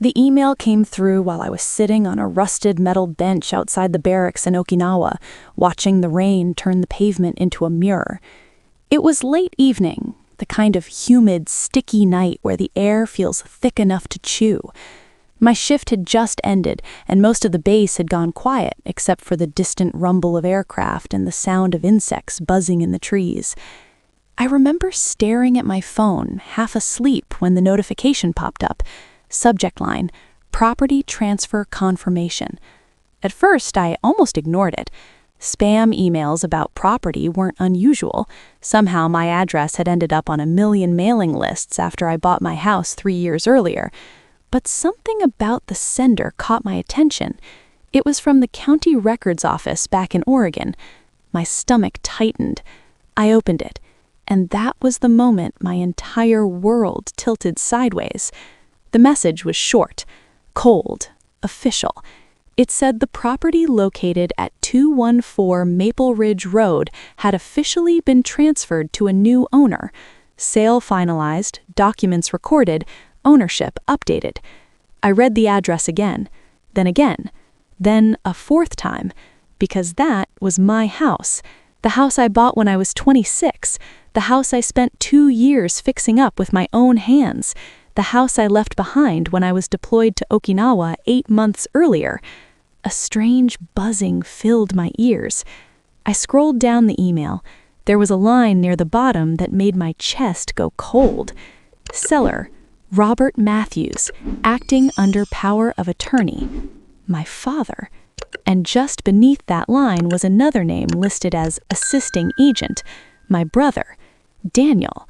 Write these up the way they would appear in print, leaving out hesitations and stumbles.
The email came through while I was sitting on a rusted metal bench outside the barracks in Okinawa, watching the rain turn the pavement into a mirror. It was late evening, the kind of humid, sticky night where the air feels thick enough to chew. My shift had just ended, and most of the base had gone quiet, except for the distant rumble of aircraft and the sound of insects buzzing in the trees. I remember staring at my phone, half asleep, when the notification popped up. Subject line, property transfer confirmation. At first, I almost ignored it. Spam emails about property weren't unusual. Somehow my address had ended up on a million mailing lists after I bought my house 3 years earlier. But something about the sender caught my attention. It was from the county records office back in Oregon. My stomach tightened. I opened it, and that was the moment my entire world tilted sideways. The message was short, cold, official. It said the property located at 214 Maple Ridge Road had officially been transferred to a new owner. Sale finalized, documents recorded, ownership updated. I read the address again, then a fourth time, because that was my house. The house I bought when I was 26, the house I spent 2 years fixing up with my own hands, the house I left behind when I was deployed to Okinawa 8 months earlier. A strange buzzing filled my ears. I scrolled down the email. There was a line near the bottom that made my chest go cold. Seller, Robert Matthews, acting under power of attorney. My father. And just beneath that line was another name listed as assisting agent. My brother, Daniel.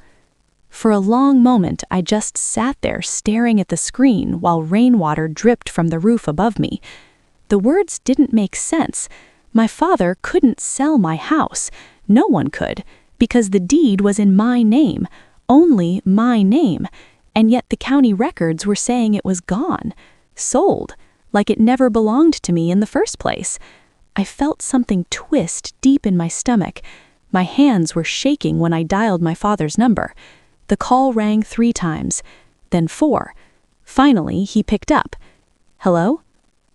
For a long moment, I just sat there staring at the screen while rainwater dripped from the roof above me. The words didn't make sense. My father couldn't sell my house. No one could, because the deed was in my name, only my name, and yet the county records were saying it was gone, sold, like it never belonged to me in the first place. I felt something twist deep in my stomach. My hands were shaking when I dialed my father's number. The call rang 3 times, then 4. Finally, he picked up. Hello?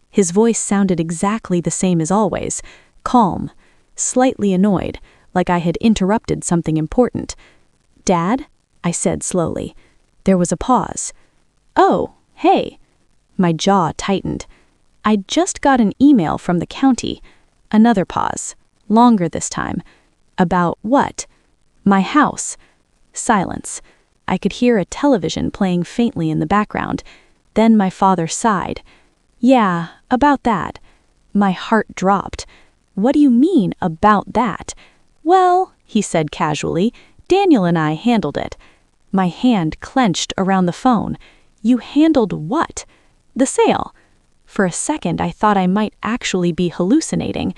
His voice sounded exactly the same as always, calm, slightly annoyed, like I had interrupted something important. Dad? I said slowly. There was a pause. Oh, hey. My jaw tightened. I'd just got an email from the county. Another pause, longer this time. About what? My house. Silence. I could hear a television playing faintly in the background. Then my father sighed. Yeah, about that. My heart dropped. What do you mean, about that? Well, he said casually, Daniel and I handled it. My hand clenched around the phone. You handled what? The sale. For a second, I thought I might actually be hallucinating.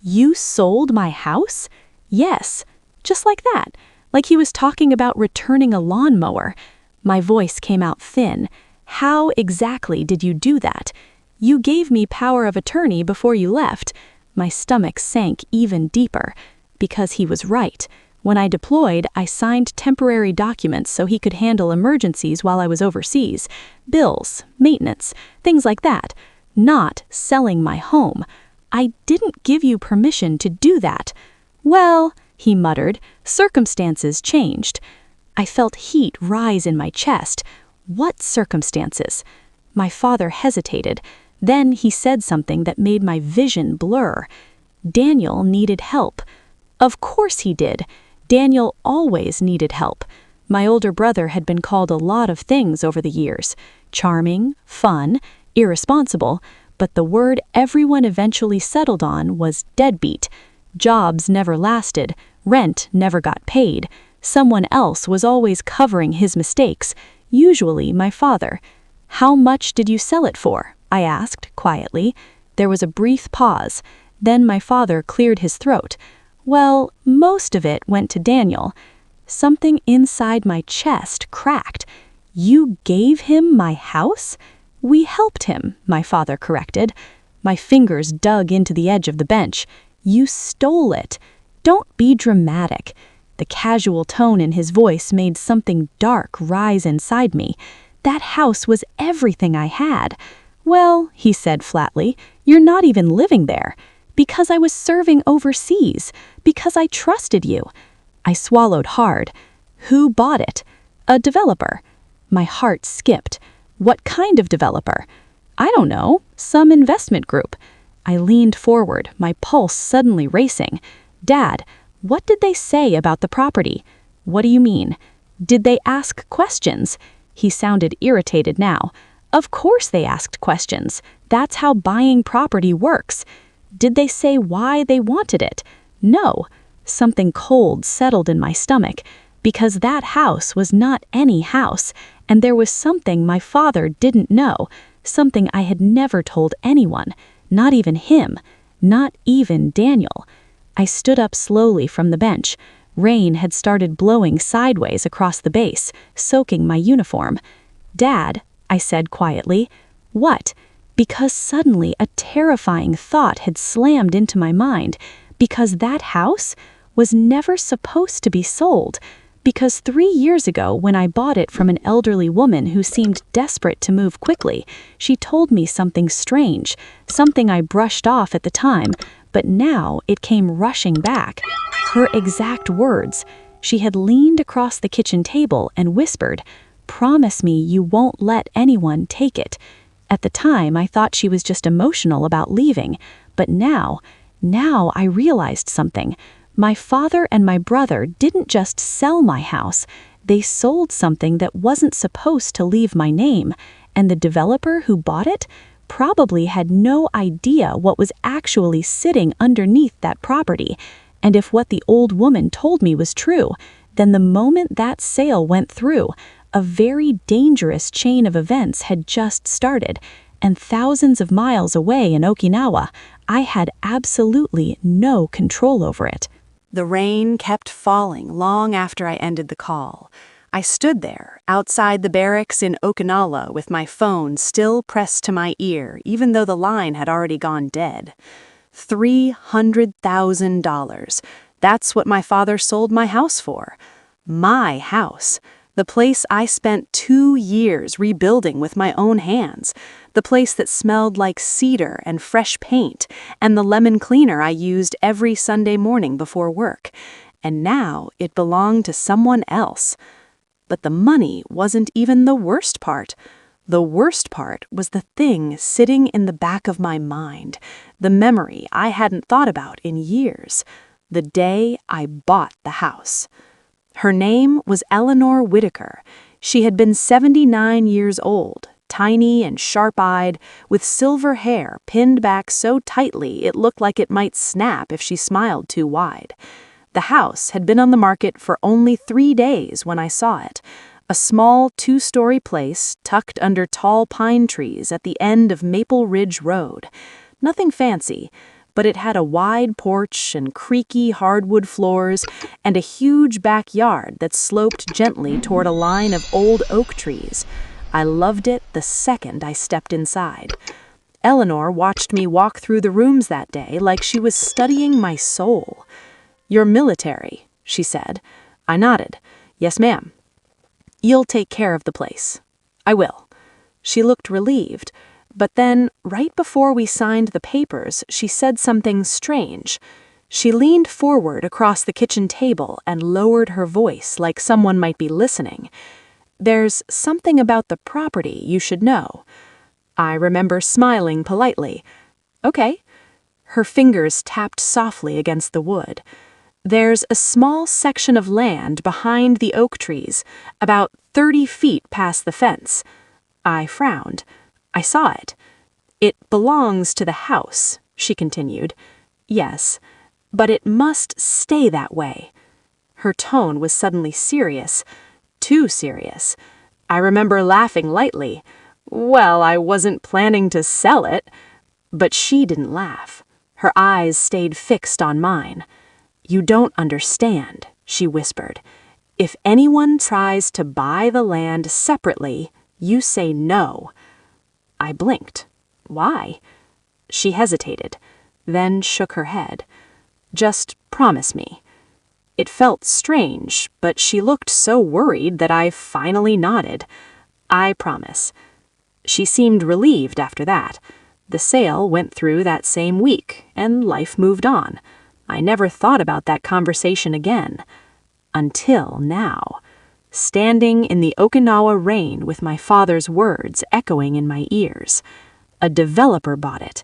You sold my house? Yes, just like that. Like he was talking about returning a lawnmower. My voice came out thin. How exactly did you do that? You gave me power of attorney before you left. My stomach sank even deeper. Because he was right. When I deployed, I signed temporary documents so he could handle emergencies while I was overseas. Bills, maintenance, things like that. Not selling my home. I didn't give you permission to do that. Well, he muttered, circumstances changed. I felt heat rise in my chest. What circumstances? My father hesitated. Then he said something that made my vision blur. Daniel needed help. Of course he did. Daniel always needed help. My older brother had been called a lot of things over the years. Charming, fun, irresponsible, but the word everyone eventually settled on was deadbeat. Jobs never lasted, rent never got paid. Someone else was always covering his mistakes, usually my father. How much did you sell it for? I asked, quietly. There was a brief pause. Then my father cleared his throat. Well, most of it went to Daniel. Something inside my chest cracked. You gave him my house? We helped him, my father corrected. My fingers dug into the edge of the bench. You stole it. Don't be dramatic. The casual tone in his voice made something dark rise inside me. That house was everything I had. Well, he said flatly, you're not even living there. Because I was serving overseas. Because I trusted you. I swallowed hard. Who bought it? A developer. My heart skipped. What kind of developer? I don't know. Some investment group. I leaned forward, my pulse suddenly racing. Dad, what did they say about the property? What do you mean? Did they ask questions? He sounded irritated now. Of course they asked questions. That's how buying property works. Did they say why they wanted it? No. Something cold settled in my stomach, because that house was not any house, and there was something my father didn't know, something I had never told anyone, not even him, not even Daniel. I stood up slowly from the bench. Rain had started blowing sideways across the base, soaking my uniform. Dad, I said quietly. What? Because suddenly a terrifying thought had slammed into my mind. Because that house was never supposed to be sold. Because 3 years ago, when I bought it from an elderly woman who seemed desperate to move quickly, she told me something strange, something I brushed off at the time, but now it came rushing back. Her exact words. She had leaned across the kitchen table and whispered, "Promise me you won't let anyone take it." At the time, I thought she was just emotional about leaving, but now I realized something. My father and my brother didn't just sell my house, they sold something that wasn't supposed to leave my name, and the developer who bought it probably had no idea what was actually sitting underneath that property. And if what the old woman told me was true, then the moment that sale went through, a very dangerous chain of events had just started, and thousands of miles away in Okinawa, I had absolutely no control over it. The rain kept falling long after I ended the call. I stood there, outside the barracks in Okinawa, with my phone still pressed to my ear, even though the line had already gone dead. $300,000. That's what my father sold my house for. My house. The place I spent 2 years rebuilding with my own hands. The place that smelled like cedar and fresh paint, and the lemon cleaner I used every Sunday morning before work. And now it belonged to someone else. But the money wasn't even the worst part. The worst part was the thing sitting in the back of my mind, the memory I hadn't thought about in years, the day I bought the house. Her name was Eleanor Whitaker. She had been 79 years old, tiny and sharp-eyed, with silver hair pinned back so tightly it looked like it might snap if she smiled too wide. The house had been on the market for only 3 days when I saw it, a small 2-story place tucked under tall pine trees at the end of Maple Ridge Road. Nothing fancy, but it had a wide porch and creaky hardwood floors and a huge backyard that sloped gently toward a line of old oak trees. I loved it the second I stepped inside. Eleanor watched me walk through the rooms that day like she was studying my soul. "You're military," she said. I nodded. "Yes, ma'am." "You'll take care of the place." "I will." She looked relieved. But then, right before we signed the papers, she said something strange. She leaned forward across the kitchen table and lowered her voice like someone might be listening. "There's something about the property you should know." I remember smiling politely. "Okay." Her fingers tapped softly against the wood. "There's a small section of land behind the oak trees, about 30 feet past the fence." I frowned. "I saw it." "It belongs to the house," she continued. "Yes, but it must stay that way." Her tone was suddenly serious, too serious. I remember laughing lightly. "Well, I wasn't planning to sell it." But she didn't laugh. Her eyes stayed fixed on mine. "You don't understand," she whispered. "If anyone tries to buy the land separately, you say no." I blinked. "Why?" She hesitated, then shook her head. "Just promise me." It felt strange, but she looked so worried that I finally nodded. I promise." She seemed relieved after that. The sale went through that same week, and life moved on. I never thought about that conversation again. Until now. Standing in the Okinawa rain with my father's words echoing in my ears. A developer bought it.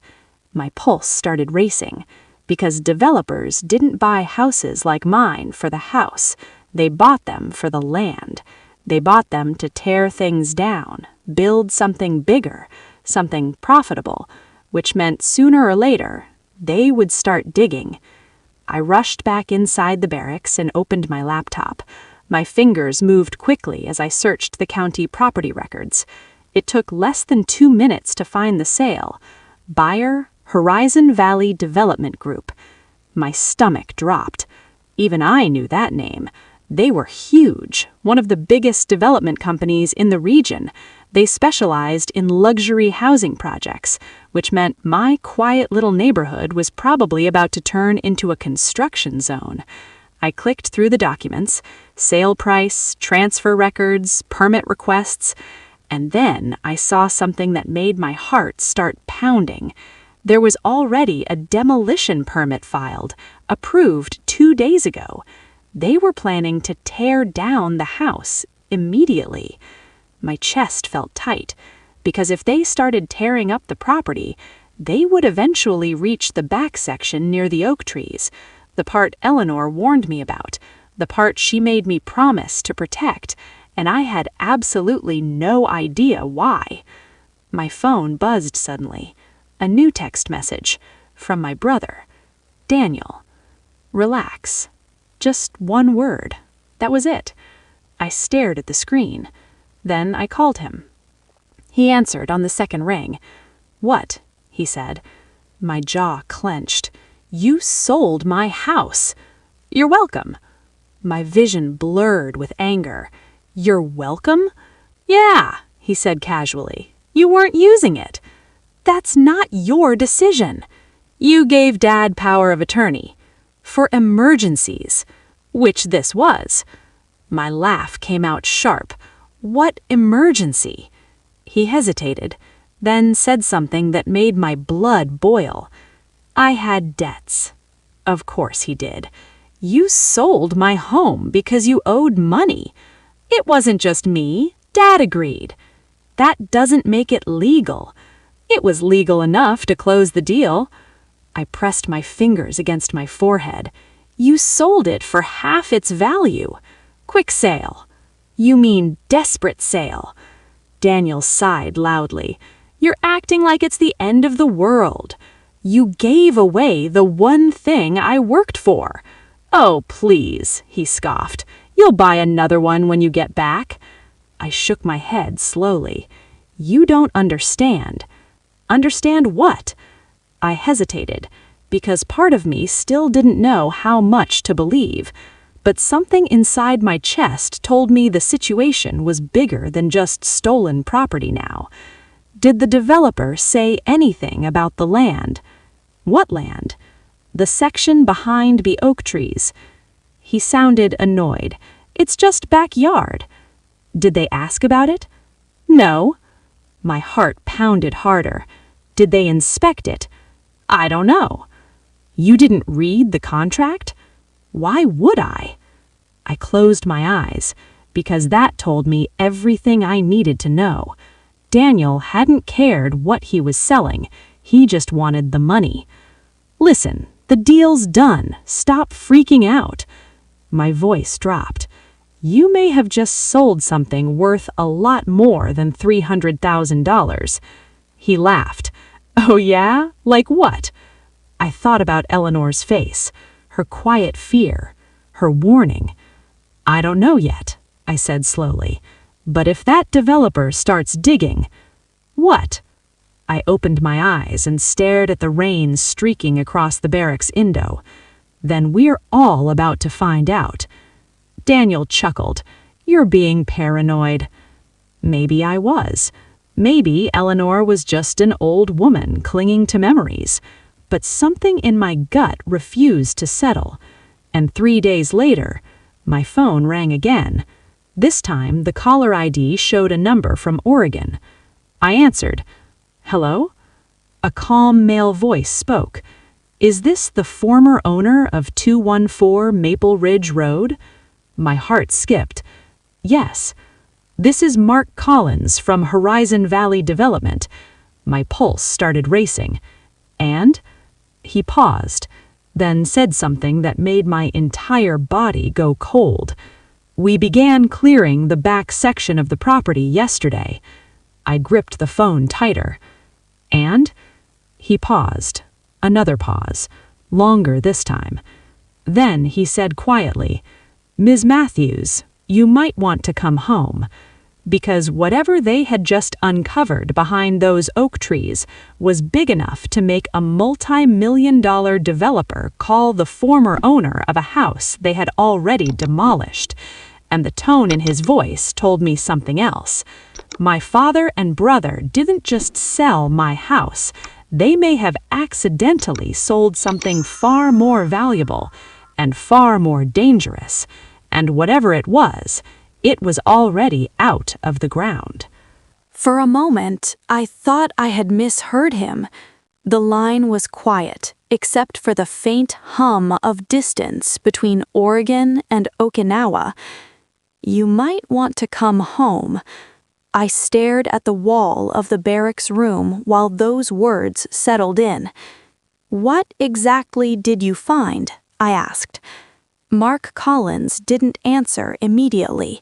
My pulse started racing, because developers didn't buy houses like mine for the house. They bought them for the land. They bought them to tear things down, build something bigger, something profitable, which meant sooner or later, they would start digging. I rushed back inside the barracks and opened my laptop. My fingers moved quickly as I searched the county property records. It took less than 2 minutes to find the sale. Buyer, Horizon Valley Development Group. My stomach dropped. Even I knew that name. They were huge, one of the biggest development companies in the region. They specialized in luxury housing projects, which meant my quiet little neighborhood was probably about to turn into a construction zone. I clicked through the documents, sale price, transfer records, permit requests, and then I saw something that made my heart start pounding. There was already a demolition permit filed, approved 2 days ago. They were planning to tear down the house immediately. My chest felt tight, because if they started tearing up the property, they would eventually reach the back section near the oak trees, the part Eleanor warned me about, the part she made me promise to protect, and I had absolutely no idea why. My phone buzzed suddenly. A new text message from my brother, Daniel. Relax. Just one word. That was it. I stared at the screen. Then I called him. He answered on the second ring. "What?" he said. My jaw clenched. "You sold my house." "You're welcome." My vision blurred with anger. "You're welcome?" "Yeah," he said casually. "You weren't using it." "That's not your decision." "You gave Dad power of attorney. For emergencies." Which this was. My laugh came out sharp. "What emergency?" He hesitated, then said something that made my blood boil. "I had debts." Of course he did. "You sold my home because you owed money." "It wasn't just me. Dad agreed." "That doesn't make it legal." "It was legal enough to close the deal." I pressed my fingers against my forehead. "You sold it for half its value. Quick sale." "You mean desperate sale." Daniel sighed loudly. "You're acting like it's the end of the world. You gave away the one thing I worked for." "Oh, please," he scoffed. "You'll buy another one when you get back." I shook my head slowly. "You don't understand." "Understand what?" I hesitated, because part of me still didn't know how much to believe, but something inside my chest told me the situation was bigger than just stolen property now. Did the developer say anything about the land? What land? The section behind the oak trees. He sounded annoyed. "It's just backyard." Did they ask about it? No. My heart pounded harder. Did they inspect it? I don't know. You didn't read the contract? Why would I? I closed my eyes, because that told me everything I needed to know. Daniel hadn't cared what he was selling. He just wanted the money. "Listen, the deal's done. Stop freaking out." My voice dropped. "You may have just sold something worth a lot more than $300,000. He laughed. "Oh yeah? Like what?" I thought about Eleanor's face, her quiet fear, her warning. "I don't know yet," I said slowly. "But if that developer starts digging..." "What?" I opened my eyes and stared at the rain streaking across the barracks window. "Then we're all about to find out." Daniel chuckled. "You're being paranoid." Maybe I was. Maybe Eleanor was just an old woman clinging to memories. But something in my gut refused to settle. And 3 days later, my phone rang again. This time, the caller ID showed a number from Oregon. I answered. "Hello?" A calm male voice spoke. "Is this the former owner of 214 Maple Ridge Road?" My heart skipped. "Yes." "This is Mark Collins from Horizon Valley Development." My pulse started racing. "And?" He paused, then said something that made my entire body go cold. "We began clearing the back section of the property yesterday." I gripped the phone tighter. "And?" He paused. Another pause, longer this time. Then he said quietly, "Ms. Matthews, you might want to come home," because whatever they had just uncovered behind those oak trees was big enough to make a multi-million-dollar developer call the former owner of a house they had already demolished. And the tone in his voice told me something else. My father and brother didn't just sell my house. They may have accidentally sold something far more valuable and far more dangerous. And whatever it was already out of the ground. For a moment, I thought I had misheard him. The line was quiet, except for the faint hum of distance between Oregon and Okinawa. "You might want to come home." I stared at the wall of the barracks room while those words settled in. "What exactly did you find?" I asked. Mark Collins didn't answer immediately.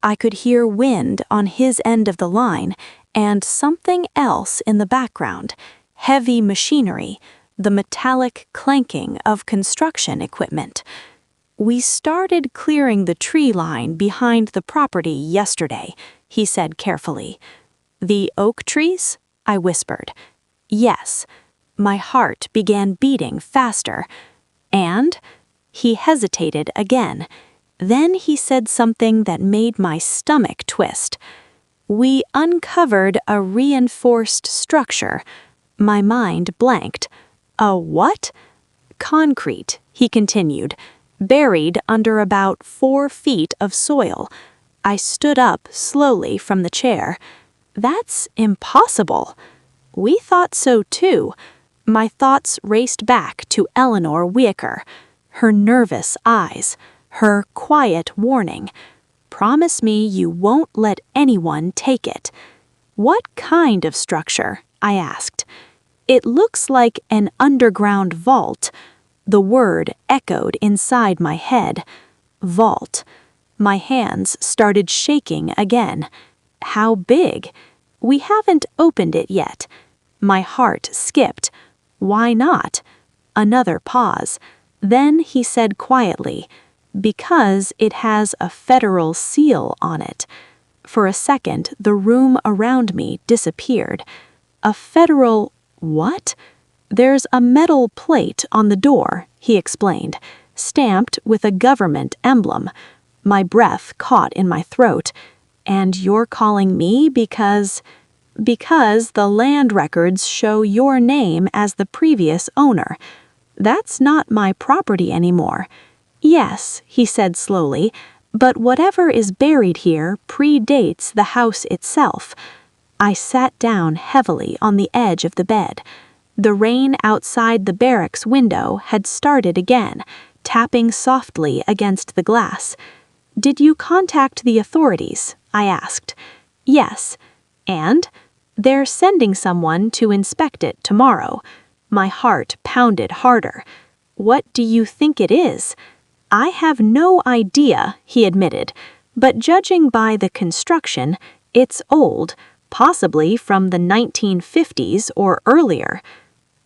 I could hear wind on his end of the line and something else in the background, heavy machinery, the metallic clanking of construction equipment. "We started clearing the tree line behind the property yesterday," he said carefully. "The oak trees?" I whispered. "Yes." My heart began beating faster. "And?" He hesitated again. Then he said something that made my stomach twist. "We uncovered a reinforced structure." My mind blanked. "A what?" "Concrete," he continued, "buried under about 4 feet of soil." I stood up slowly from the chair. "That's impossible." "We thought so too." My thoughts raced back to Eleanor Wiecker. Her nervous eyes, her quiet warning. "Promise me you won't let anyone take it." "What kind of structure?" I asked. "It looks like an underground vault." The word echoed inside my head. Vault. My hands started shaking again. "How big?" "We haven't opened it yet." My heart skipped. "Why not?" Another pause. Then he said quietly, "Because it has a federal seal on it." For a second, the room around me disappeared. "A federal what?" "There's a metal plate on the door," he explained, "stamped with a government emblem." My breath caught in my throat. "And you're calling me because—" "Because the land records show your name as the previous owner. That's not my property anymore." "Yes," he said slowly, "but whatever is buried here predates the house itself." I sat down heavily on the edge of the bed. The rain outside the barracks window had started again, tapping softly against the glass. "Did you contact the authorities?" I asked. "Yes." "And?" "They're sending someone to inspect it tomorrow." My heart pounded harder. "What do you think it is?" "I have no idea," he admitted, "but judging by the construction, it's old, possibly from the 1950s or earlier."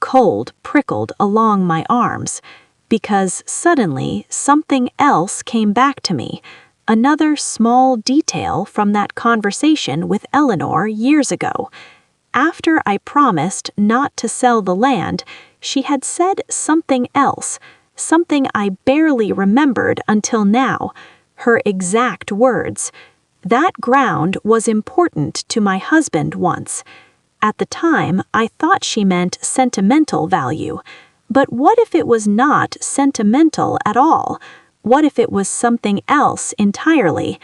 Cold prickled along my arms, because suddenly something else came back to me, another small detail from that conversation with Eleanor years ago. After I promised not to sell the land, she had said something else, something I barely remembered until now. Her exact words. "That ground was important to my husband once." At the time, I thought she meant sentimental value. But what if it was not sentimental at all? What if it was something else entirely?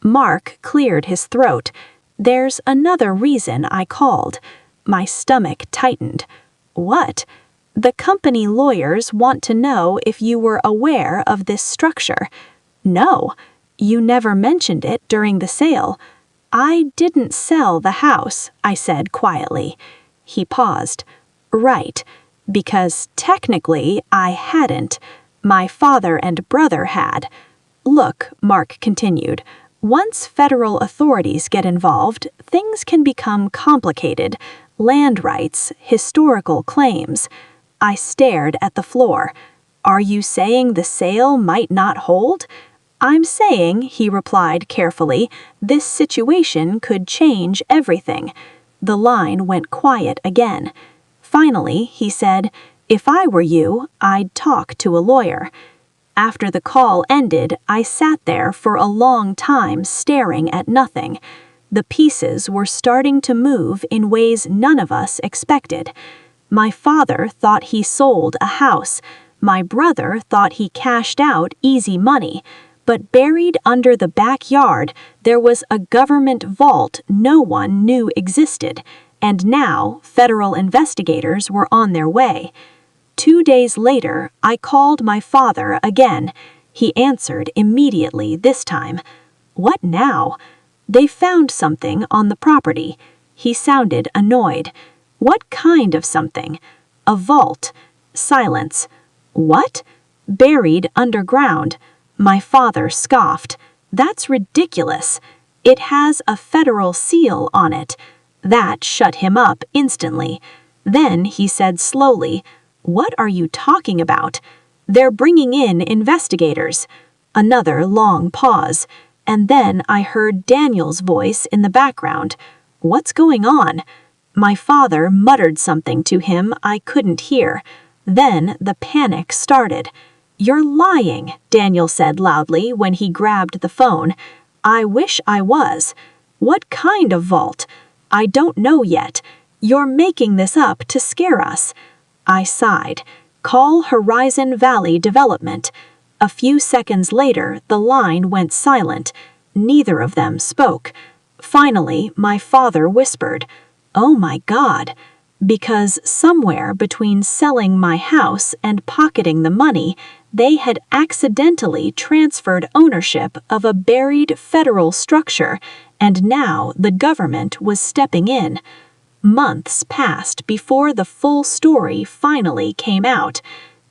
Mark cleared his throat. "There's another reason I called." My stomach tightened. "What?" "The company lawyers want to know if you were aware of this structure." "No, you never mentioned it during the sale." "I didn't sell the house," I said quietly. He paused. "Right, because technically I hadn't. My father and brother had." "Look," Mark continued, "once federal authorities get involved, things can become complicated. Land rights, historical claims." I stared at the floor. "Are you saying the sale might not hold?" "I'm saying," he replied carefully, "this situation could change everything." The line went quiet again. Finally, he said, "If I were you, I'd talk to a lawyer." After the call ended, I sat there for a long time staring at nothing. The pieces were starting to move in ways none of us expected. My father thought he sold a house. My brother thought he cashed out easy money. But buried under the backyard, there was a government vault no one knew existed, and now federal investigators were on their way. 2 days later, I called my father again. He answered immediately this time. "What now?" "They found something on the property." He sounded annoyed. "What kind of something?" "A vault." Silence. "What?" "Buried underground." My father scoffed. "That's ridiculous. It has a federal seal on it." That shut him up instantly. Then he said slowly, "What are you talking about?" "They're bringing in investigators." Another long pause, and then I heard Daniel's voice in the background. "What's going on?" My father muttered something to him I couldn't hear. Then the panic started. "You're lying," Daniel said loudly when he grabbed the phone. "I wish I was." "What kind of vault?" "I don't know yet. You're making this up to scare us." I sighed. "Call Horizon Valley Development." A few seconds later, the line went silent. Neither of them spoke. Finally, my father whispered, "Oh my God." Because somewhere between selling my house and pocketing the money, they had accidentally transferred ownership of a buried federal structure, and now the government was stepping in. Months passed before the full story finally came out.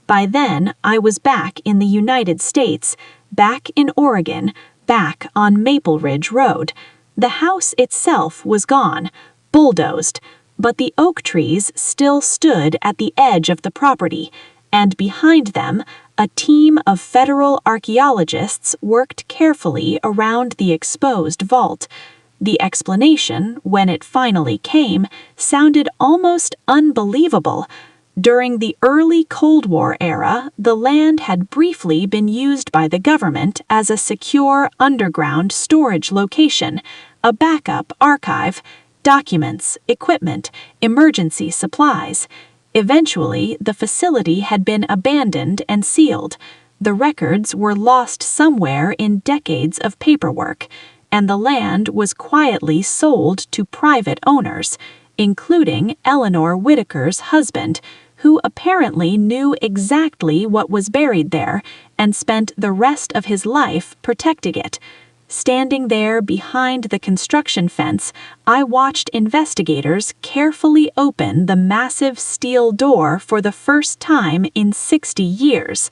By then, I was back in the United States, back in Oregon, back on Maple Ridge Road. The house itself was gone, bulldozed, but the oak trees still stood at the edge of the property, and behind them, a team of federal archaeologists worked carefully around the exposed vault. The explanation, when it finally came, sounded almost unbelievable. During the early Cold War era, the land had briefly been used by the government as a secure underground storage location, a backup archive, documents, equipment, emergency supplies. Eventually, the facility had been abandoned and sealed. The records were lost somewhere in decades of paperwork, and the land was quietly sold to private owners, including Eleanor Whitaker's husband, who apparently knew exactly what was buried there and spent the rest of his life protecting it. Standing there behind the construction fence, I watched investigators carefully open the massive steel door for the first time in 60 years.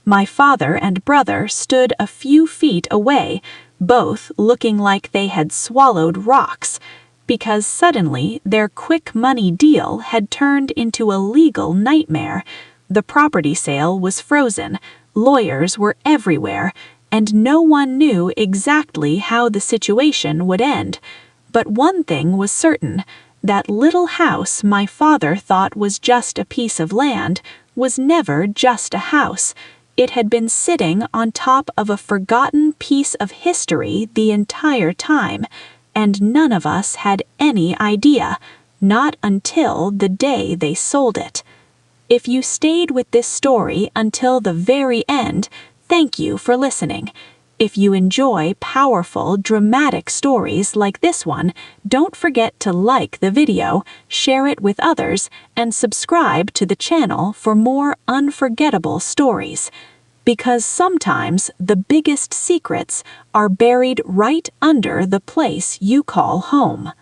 My father and brother stood a few feet away, both looking like they had swallowed rocks, because suddenly their quick money deal had turned into a legal nightmare. The property sale was frozen, lawyers were everywhere, and no one knew exactly how the situation would end. But one thing was certain: that little house my father thought was just a piece of land was never just a house. It had been sitting on top of a forgotten piece of history the entire time, and none of us had any idea, not until the day they sold it. If you stayed with this story until the very end, thank you for listening. If you enjoy powerful, dramatic stories like this one, don't forget to like the video, share it with others, and subscribe to the channel for more unforgettable stories. Because sometimes the biggest secrets are buried right under the place you call home.